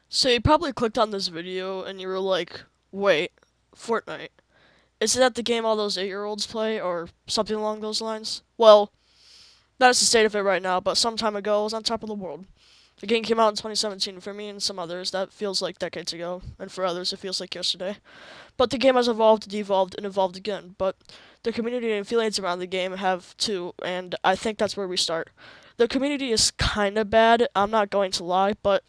So you probably clicked on this video and you were like, wait, Fortnite. Isn't that the game all those 8-year-olds play or something along those lines? Well, that's the state of it right now, but some time ago it was on top of the world. The game came out in 2017. For me and some others, that feels like decades ago, and for others, it feels like yesterday. But the game has evolved, devolved, and evolved again. But the community and feelings around the game have too, and I think that's where we start. The community is kind of bad, I'm not going to lie, but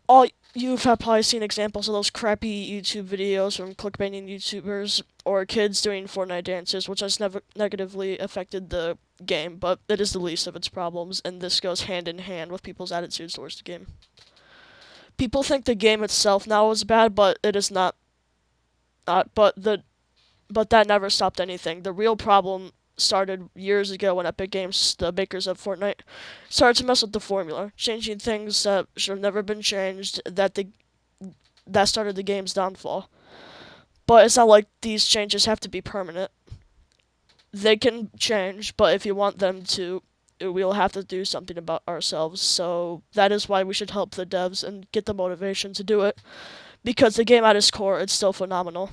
all you've probably seen examples of those crappy YouTube videos from clickbaiting YouTubers or kids doing Fortnite dances, which has never negatively affected the game, but it is the least of its problems, and this goes hand in hand with people's attitudes towards the game. People think the game itself now is bad, but it is not. But that never stopped anything. The real problem started years ago when Epic Games, the makers of Fortnite, started to mess with the formula, changing things that should have never been changed. That started the game's downfall. But it's not like these changes have to be permanent. They can change, but if you want them to, we'll have to do something about ourselves. So that is why we should help the devs and get the motivation to do it. Because the game at its core, it's still phenomenal.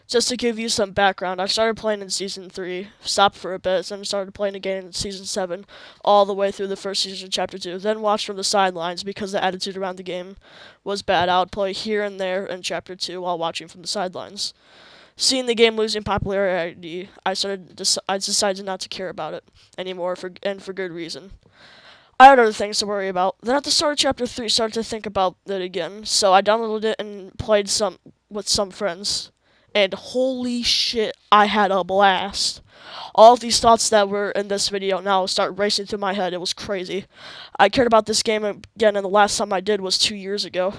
Just to give you some background, I started playing in Season 3, stopped for a bit, then started playing again in Season 7, all the way through the first season, Chapter 2, then watched from the sidelines because the attitude around the game was bad. I would play here and there in Chapter 2 while watching from the sidelines. Seeing the game losing popularity, I decided not to care about it anymore, and for good reason. I had other things to worry about. Then at the start of Chapter 3, started to think about it again, so I downloaded it and played some with some friends. And holy shit, I had a blast. All of these thoughts that were in this video now start racing through my head. It was crazy. I cared about this game again, and the last time I did was 2 years ago.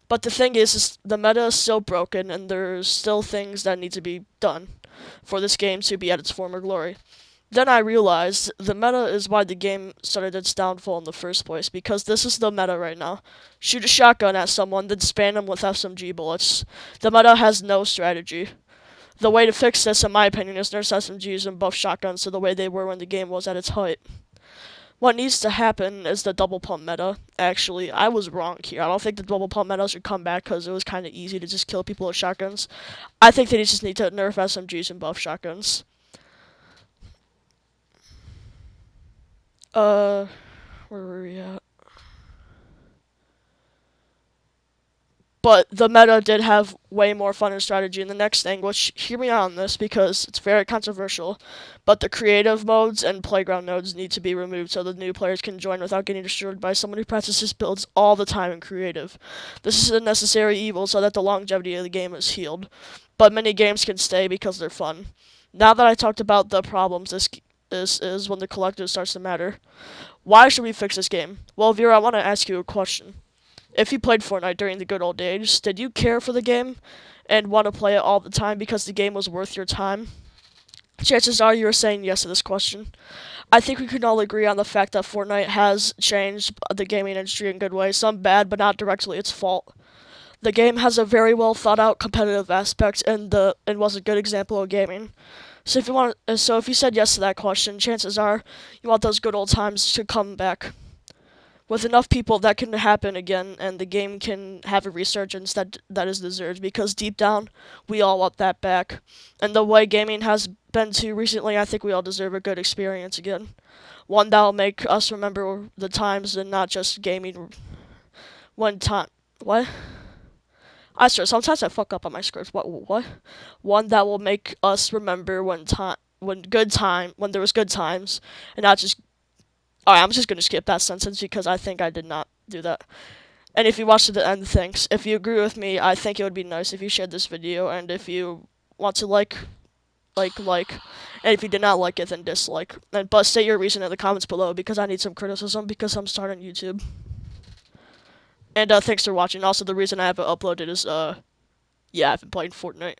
But the thing is the meta is still broken, and there's still things that need to be done for this game to be at its former glory. Then I realized the meta is why the game started its downfall in the first place, because this is the meta right now. Shoot a shotgun at someone, then spam them with SMG bullets. The meta has no strategy. The way to fix this, in my opinion, is nurse SMGs and buff shotguns to the way they were when the game was at its height. What needs to happen is the double pump meta. Actually, I was wrong here. I don't think the double pump meta should come back because it was kind of easy to just kill people with shotguns. I think they just need to nerf SMGs and buff shotguns. Uh, where were we at? But the meta did have way more fun and strategy in the next thing, which, hear me out on this because it's very controversial, but the creative modes and playground nodes need to be removed so the new players can join without getting destroyed by someone who practices builds all the time in creative. This is a necessary evil so that the longevity of the game is healed, but many games can stay because they're fun. Now that I talked about the problems, this is when the collective starts to matter. Why should we fix this game? Well, Vera, I want to ask you a question. If you played Fortnite during the good old days, did you care for the game and want to play it all the time because the game was worth your time? Chances are you're saying yes to this question. I think we can all agree on the fact that Fortnite has changed the gaming industry in good ways, some bad, but not directly its fault. The game has a very well thought out competitive aspect and was a good example of gaming. So if you said yes to that question, chances are you want those good old times to come back. With enough people, that can happen again, and the game can have a resurgence that is deserved. Because deep down, we all want that back, and the way gaming has been too recently, I think we all deserve a good experience again. One that'll make us remember the times and not just gaming. One time, what? I swear, sometimes I fuck up on my scripts. What? One that will make us remember when there was good times, and not just. Alright, I'm just gonna skip that sentence because I think I did not do that. And if you watched to the end, thanks. If you agree with me, I think it would be nice if you shared this video, and if you want to like, and if you did not like it, then dislike. But state your reason in the comments below because I need some criticism because I'm starting YouTube. And thanks for watching. Also, the reason I haven't uploaded is yeah, I've been playing Fortnite.